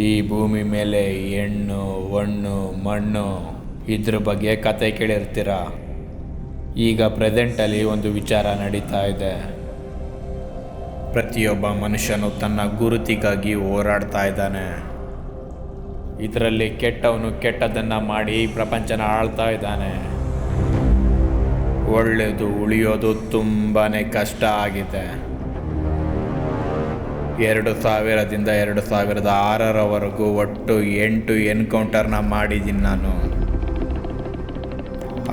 ಈ ಭೂಮಿ ಮೇಲೆ ಹೆಣ್ಣು ಹೊಣ್ಣು ಮಣ್ಣು ಇದ್ರ ಬಗ್ಗೆ ಕತೆ ಕೇಳಿರ್ತೀರ. ಈಗ ಪ್ರೆಸೆಂಟಲ್ಲಿ ಒಂದು ವಿಚಾರ ನಡೀತಾ ಇದೆ. ಪ್ರತಿಯೊಬ್ಬ ಮನುಷ್ಯನು ತನ್ನ ಗುರುತಿಗಾಗಿ ಹೋರಾಡ್ತಾ ಇದ್ದಾನೆ. ಇದರಲ್ಲಿ ಕೆಟ್ಟವನು ಕೆಟ್ಟದನ್ನು ಮಾಡಿ ಪ್ರಪಂಚನ ಆಳ್ತಾ ಇದ್ದಾನೆ. ಒಳ್ಳೆಯದು ಉಳಿಯೋದು ತುಂಬಾ ಕಷ್ಟ ಆಗಿದೆ. 2000ದಿಂದ 2006ರವರೆಗೂ ಒಟ್ಟು 8 ಎನ್ಕೌಂಟರ್ನ ಮಾಡಿದ್ದೀನಿ ನಾನು.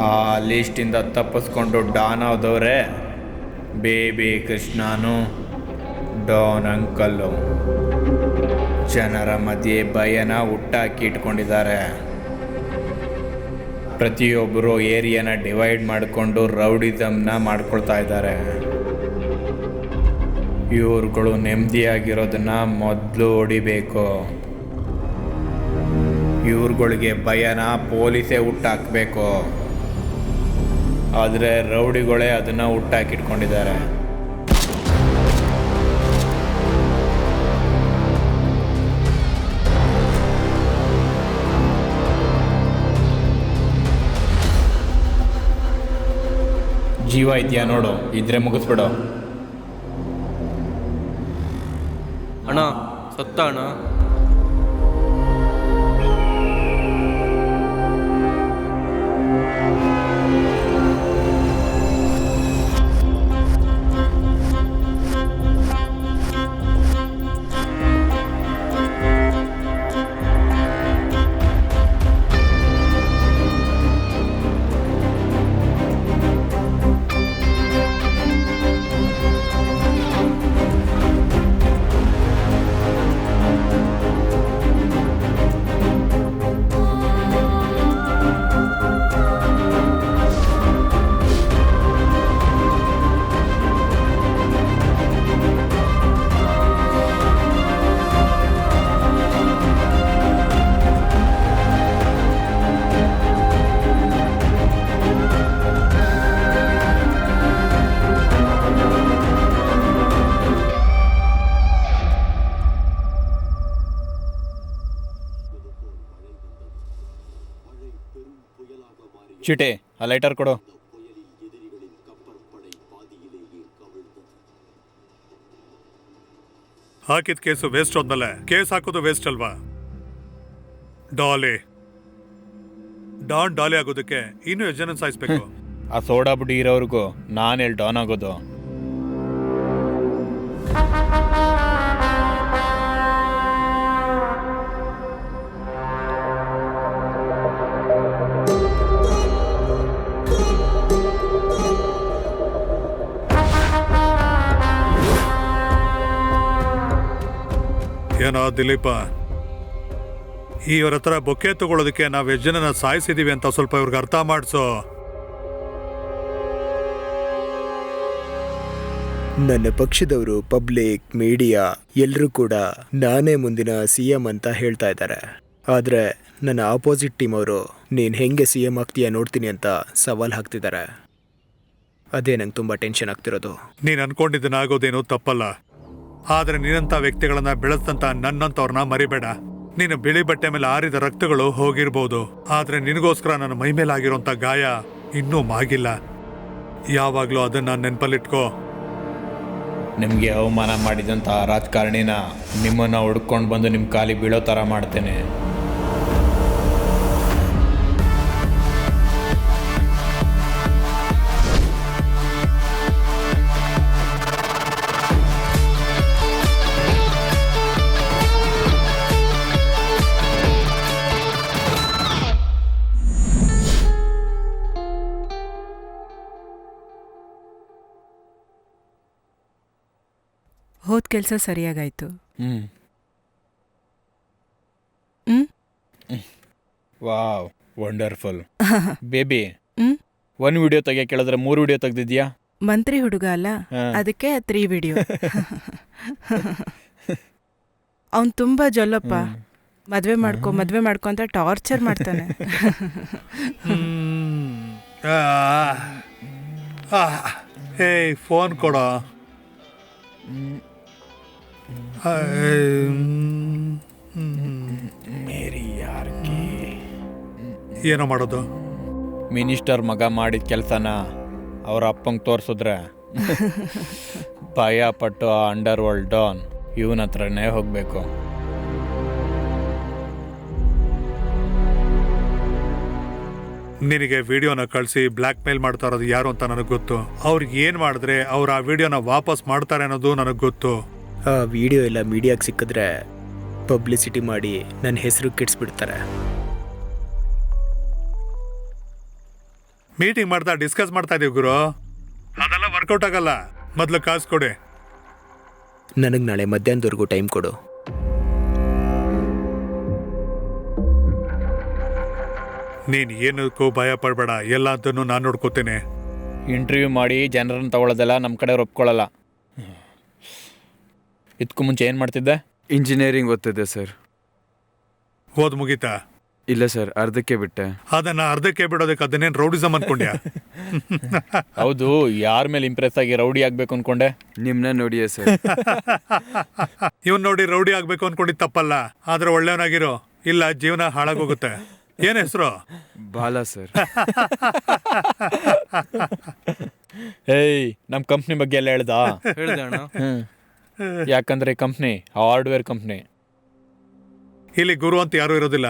ಆ ಲಿಸ್ಟಿಂದ ತಪ್ಪಿಸ್ಕೊಂಡು ಡಾನ್ ಆದವರೇ ಬೇಬಿ ಕೃಷ್ಣನು, ಡಾನ್ ಅಂಕಲ್ಲು. ಜನರ ಮಧ್ಯೆ ಭಯನ ಹುಟ್ಟಾಕಿ ಇಟ್ಕೊಂಡಿದ್ದಾರೆ. ಪ್ರತಿಯೊಬ್ಬರು ಏರಿಯಾನ ಡಿವೈಡ್ ಮಾಡಿಕೊಂಡು ರೌಡಿಸಮ್ನ ಮಾಡ್ಕೊಳ್ತಾ ಇದ್ದಾರೆ. ಇವ್ರುಗಳು ನೆಮ್ಮದಿಯಾಗಿರೋದನ್ನ ಮೊದಲು ಹೊಡಿಬೇಕು. ಇವ್ರುಗಳಿಗೆ ಭಯನ ಪೊಲೀಸೇ ಹುಟ್ಟಾಕಬೇಕು. ಆದರೆ ರೌಡಿಗಳೇ ಅದನ್ನು ಹುಟ್ಟಾಕಿಟ್ಕೊಂಡಿದ್ದಾರೆ. ಜೀವ ಇದೆಯಾ ನೋಡು, ಇದ್ರೆ ಮುಗಿಸ್ಬಿಡು. ಅಣ್ಣ ಸತ್ತ ಅಣ್ಣ. ಚಿಟೆ, ಆ ಲೈಟರ್ ಕೊಡು. ಹಾಕಿದ ಕೇಸು ವೇಸ್ಟ್ ಹೋದ್ಮೇಲೆ ಕೇಸ್ ಹಾಕೋದು ವೇಸ್ಟ್ ಅಲ್ವಾ? ಡಾನ್ ಆಗೋದಕ್ಕೆ ಇನ್ನೂ ಎಷ್ಟು ಜನ ಸಾಯಿಸ್ಬೇಕು? ಆ ಸೋಡಾ ಬುಡ್ಡಿ ಇರೋರ್ಗು ನಾನು ಎಲ್ಲಿ ಡಾನ್ ಆಗೋದು? ಏನೋ ದಿಲೀಪ, ಇವ್ರ ಹತ್ರ ಬೊಕ್ಕೆ ತಗೊಳ್ಳೋದಕ್ಕೆ ನಾವು ಎಷ್ಟು ಜನನ ಸಾಯಿಸಿದೀವಿ ಅಂತ ಸ್ವಲ್ಪ ಇವ್ರಿಗೆ ಅರ್ಥ ಮಾಡಿಸೋ. ನನ್ನ ಪಕ್ಷದವರು, ಪಬ್ಲಿಕ್, ಮೀಡಿಯಾ ಎಲ್ಲರೂ ಕೂಡ ನಾನೇ ಮುಂದಿನ CM ಅಂತ ಹೇಳ್ತಾ ಇದ್ದಾರೆ. ಆದರೆ ನನ್ನ ಆಪೋಸಿಟ್ ಟೀಮ್ ಅವರು ನೀನು ಹೆಂಗೆ CM ಆಗ್ತೀಯ ನೋಡ್ತೀನಿ ಅಂತ ಸವಾಲು ಹಾಕ್ತಿದ್ದಾರೆ. ಅದೇ ನಂಗೆ ತುಂಬ ಟೆನ್ಷನ್ ಆಗ್ತಿರೋದು. ನೀನು ಅನ್ಕೊಂಡಿದ್ದನ್ನ ಆಗೋದೇನೋ ತಪ್ಪಲ್ಲ, ಆದರೆ ನೀನಂಥ ವ್ಯಕ್ತಿಗಳನ್ನ ಬೆಳೆಸ್ತಂತ ನನ್ನಂಥವ್ರನ್ನ ಮರಿಬೇಡ. ನೀನು ಬಿಳಿ ಬಟ್ಟೆ ಮೇಲೆ ಆರಿದ ರಕ್ತಗಳು ಹೋಗಿರ್ಬೋದು, ಆದರೆ ನಿನಗೋಸ್ಕರ ನನ್ನ ಮೈ ಮೇಲೆ ಆಗಿರೋಂಥ ಗಾಯ ಇನ್ನೂ ಮಾಗಿಲ್ಲ. ಯಾವಾಗಲೂ ಅದನ್ನು ನೆನಪಲ್ಲಿಟ್ಕೋ. ನಿಮಗೆ ಅವಮಾನ ಮಾಡಿದಂಥ ರಾಜಕಾರಣಿನ ನಿಮ್ಮನ್ನು ಹುಡ್ಕೊಂಡು ಬಂದು ನಿಮ್ಮ ಕಾಲಿಗೆ ಬೀಳೋ ಥರ ಮಾಡ್ತೇನೆ. ಹೋದ ಕೆಲಸ ಸರಿಯಾಗಾಯ್ತು. Wow, wonderful. ಬೇಬಿ, ಒಂದು ವಿಡಿಯೋ ತೆಗಿಯಕ್ಕೆ ಕೇಳಿದ್ರೆ 3 ವಿಡಿಯೋ ತೆಗ್ದಿದ್ಯಾ? ಮಂತ್ರಿ ಹುಡುಗ ಅಲ್ಲ, ಅದಕ್ಕೆ 3 ವಿಡಿಯೋ. ಅವನ್ ತುಂಬಾ ಜೊಲ್ಲಪ್ಪ. ಮದ್ವೆ ಮಾಡ್ಕೊ ಅಂತ ಟಾರ್ಚರ್ ಮಾಡ್ತಾನೆ. ಫೋನ್ ಕೊಡೋ. ಏನೋ ಮಾಡೋದು? ಮಿನಿಸ್ಟರ್ ಮಗ ಮಾಡಿದ ಕೆಲಸನ ಅವ್ರ ಅಪ್ಪಂಗೆ ತೋರಿಸಿದ್ರೆ ಭಯ ಪಟ್ಟು ಆ ಅಂಡರ್ ವರ್ಲ್ಡ್ ಡಾನ್ ಇವನ ಹತ್ರನೇ ಹೋಗಬೇಕು. ನಿನಗೆ ವಿಡಿಯೋನ ಕಳಿಸಿ ಬ್ಲ್ಯಾಕ್ ಮೇಲ್ ಮಾಡ್ತಾ ಇರೋದು ಯಾರು ಅಂತ ನನಗೆ ಗೊತ್ತು. ಅವ್ರಿಗೆ ಏನು ಮಾಡಿದ್ರೆ ಅವ್ರು ಆ ವಿಡಿಯೋನ ವಾಪಸ್ ಮಾಡ್ತಾರೆ ಅನ್ನೋದು ನನಗೆ ಗೊತ್ತು. ಆ ವಿಡಿಯೋ ಎಲ್ಲ ಮೀಡಿಯಾಗೆ ಸಿಕ್ಕಿದ್ರೆ ಪಬ್ಲಿಸಿಟಿ ಮಾಡಿ ನನ್ನ ಹೆಸರು ಕೆಡಿಸ್ಬಿಡ್ತಾರೆ. ಮೀಟಿಂಗ್ ಮಾಡ್ತಾ ಡಿಸ್ಕಸ್ ಮಾಡ್ತಾ ಇದೀವಿ ಗುರು. ಅದೆಲ್ಲ ವರ್ಕೌಟ್ ಆಗಲ್ಲ. ಮೊದಲು ಕಾಸು ಕೊಡಿ. ನನಗೆ ನಾಳೆ ಮಧ್ಯಾಹ್ನದವರೆಗೂ ಟೈಮ್ ಕೊಡು. ನೀನು ಏನಕ್ಕೂ ಭಯ ಪಡಬೇಡ, ಎಲ್ಲ ಅಂತೂ ನಾನು ನೋಡ್ಕೋತೇನೆ. ಇಂಟರ್ವ್ಯೂ ಮಾಡಿ ಜನರನ್ನು ತಗೊಳ್ಳೋದೆಲ್ಲ ನಮ್ಮ ಕಡೆ ಒಪ್ಕೊಳ್ಳಲ್ಲ. ಇದಕ್ಕೂ ಮುಂಚೆ ಏನು ಮಾಡ್ತಿದ್ದೆ? ಇಂಜಿನಿಯರಿಂಗ್ ಓದ್ತಿದ್ದೆ ಸರ್. ಓದ್ ಮುಗೀತಾ? ಇಲ್ಲ ಸರ್, ಅರ್ಧಕ್ಕೆ ಬಿಟ್ಟೆ. ಅದನ್ನ ಅರ್ಧಕ್ಕೆ ಬಿಡೋದಕ್ಕೆ ಅದನ್ನೇನು ರೌಡಿಸಮ್ ಅನ್ಕೊಂಡ್ಯಾ? ಹೌದು, ಯಾರ ಮೇಲೆ ಇಂಪ್ರೆಸ್ ಆಗಿ ರೌಡಿ ಆಗಬೇಕು ಅನ್ಕೊಂಡೆ? ನಿಮ್ನ ನೋಡಿಯೇ ಸರ್. ಇವನ್ ನೋಡಿ ರೌಡಿ ಆಗ್ಬೇಕು ಅನ್ಕೊಂಡಿದ್ ತಪ್ಪಲ್ಲ, ಆದ್ರೆ ಒಳ್ಳೆಯವನಾಗಿರೋ, ಇಲ್ಲ ಜೀವನ ಹಾಳಾಗೋಗುತ್ತೆ. ಏನ್ ಹೆಸರು? ಬಾಲ ಸರ್. ಏಯ್, ನಮ್ಮ ಕಂಪ್ನಿ ಬಗ್ಗೆ ಎಲ್ಲ ಹೇಳ್ದಾ? ಹೇಳ್ದೆ ಅಣ್ಣ. ಯಾಕಂದ್ರೆ ಕಂಪ್ನಿ ಹಾರ್ಡ್ವೇರ್ ಕಂಪ್ನಿ. ಇಲ್ಲಿ ಗುರು ಅಂತ ಯಾರು ಇರೋದಿಲ್ಲ,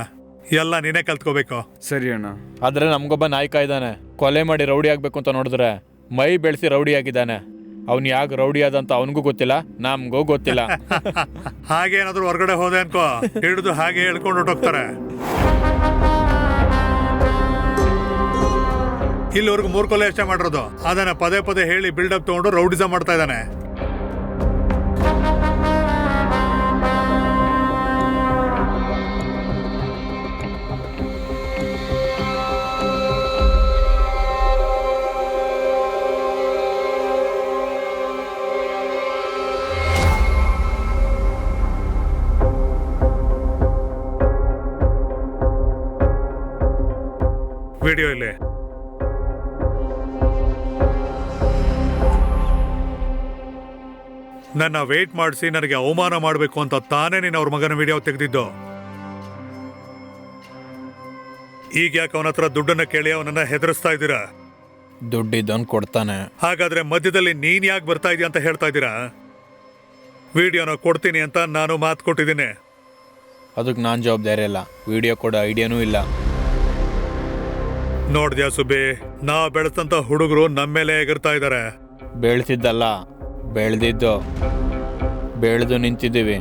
ಎಲ್ಲ ನೀನೇ ಕಲ್ತ್ಕೋಬೇಕು. ಸರಿ ಅಣ್ಣ. ಆದ್ರೆ ನಮ್ಗೊಬ್ಬ ನಾಯಕ ಇದ್ದಾನೆ, ಕೊಲೆ ಮಾಡಿ ರೌಡಿ ಆಗ್ಬೇಕು ಅಂತ ನೋಡಿದ್ರೆ ಮೈ ಬೆಳೆಸಿ ರೌಡಿ ಆಗಿದ್ದಾನೆ. ಅವ್ನು ಯಾಕೆ ರೌಡಿ ಆದಂತ ಅವನಿಗೂ ಗೊತ್ತಿಲ್ಲ, ನಮ್ಗೂ ಗೊತ್ತಿಲ್ಲ. ಹಾಗೆ ಏನಾದ್ರು ಹೊರಗಡೆ ಹೋದೆ ಅನ್ಕೋ, ಹಿಡಿದು ಹಾಗೆ ಹೇಳ್ಕೊಂಡು ಹೊಟ್ಟೋಗ್ತಾರೆ. ಇಲ್ಲಿವರೆಗೂ 3 ಕೊಲೆ ಅಷ್ಟೇ ಮಾಡಿರೋದು, ಅದನ್ನ ಪದೇ ಪದೇ ಹೇಳಿ ಬಿಲ್ಡಪ್ ತಗೊಂಡು ರೌಡಿಸಮ್ ಮಾಡ್ತಾ ಇದ್ದಾನೆ. ವಿಡಿಯೋ ಇಲ್ಲಿ. ನನ್ನ ವೇಟ್ ಮಾಡಿಸಿ ನನಗೆ ಅವಮಾನ ಮಾಡಬೇಕು ಅಂತ ತಾನೇ ನೀನು ಅವ್ರ ಮಗನ ವಿಡಿಯೋ ತೆಗೆದಿದ್ದು. ಈಗ ಯಾಕೆ ಅವನ ಹತ್ರ ದುಡ್ಡನ್ನ ಕೇಳಿ ಅವನನ್ನ ಹೆದರಿಸ್ತಾ ಇದ್ದೀರಾ? ದುಡ್ಡಿದ್ದವನು ಕೊಡ್ತಾನೆ. ಹಾಗಾದ್ರೆ ಮಧ್ಯದಲ್ಲಿ ನೀನ್ ಯಾಕೆ ಬರ್ತಾ ಇದೀಯ ಅಂತ ಹೇಳ್ತಾ ಇದ್ದೀರಾ? ವಿಡಿಯೋನ ಕೊಡ್ತೀನಿ ಅಂತ ನಾನು ಮಾತು ಕೊಟ್ಟಿದ್ದೀನಿ. ಅದಕ್ಕೆ ನಾನು ಜವಾಬ್ದಾರಿ ಇಲ್ಲ, ವಿಡಿಯೋ ಕೊಡೋ ಐಡಿಯಾನೂ ಇಲ್ಲ. ನೋಡ್ದ್ಯಾ ಸುಬ್ಬಿ, ನಾ ಬೆಳೆಸಂತ ಹುಡುಗರು ನಮ್ಮ ಮೇಲೆ ಎಗರ್ತಾ ಇದ್ದಾರೆ. ಬೆಳೆಸಿದ್ದಲ್ಲ, ಬೆಳೆದಿದ್ದು. ಬೆಳೆದು ನಿಂತಿದ್ದೀವಿ.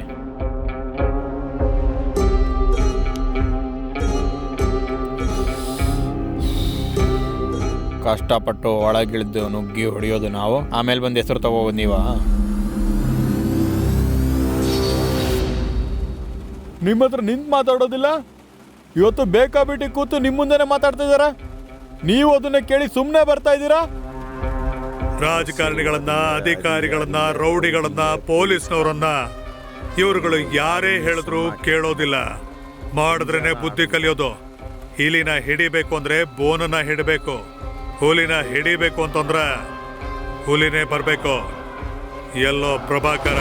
ಕಷ್ಟಪಟ್ಟು ಒಳಗಿಳಿದು ನುಗ್ಗಿ ಹೊಡೆಯೋದು ನಾವು, ಆಮೇಲೆ ಬಂದು ಹೆಸರು ತಗೋಬೋದು ನೀವಾ? ನಿಮ್ಮ ಹತ್ರ ನಿಂತು ಮಾತಾಡೋದಿಲ್ಲ. ಇವತ್ತು ಬೇಕಾಬಿಟ್ಟಿ ಕೂತು ನಿಮ್ಮ ಮುಂದೆನೆ ಮಾತಾಡ್ತಾ ಇದಾರ, ನೀವು ಅದನ್ನ ಕೇಳಿ ಸುಮ್ಮನೆ ಬರ್ತಾ ಇದ್ದೀರಾ? ರಾಜಕಾರಣಿಗಳನ್ನ, ಅಧಿಕಾರಿಗಳನ್ನ, ರೌಡಿಗಳನ್ನ, ಪೊಲೀಸ್ನವರನ್ನ ಇವರುಗಳು ಯಾರೇ ಹೇಳಿದ್ರು ಕೇಳೋದಿಲ್ಲ. ಮಾಡಿದ್ರೇನೆ ಬುದ್ಧಿ ಕಲಿಯೋದು. ಇಲಿನ ಹಿಡಿಬೇಕು ಅಂದ್ರೆ ಬೋನನ್ನ ಹಿಡಬೇಕು, ಹುಲಿನ ಹಿಡಿಬೇಕು ಅಂತಂದ್ರೆ ಹುಲಿನೇ ಬರ್ಬೇಕು. ಎಲ್ಲೋ ಪ್ರಭಾಕರ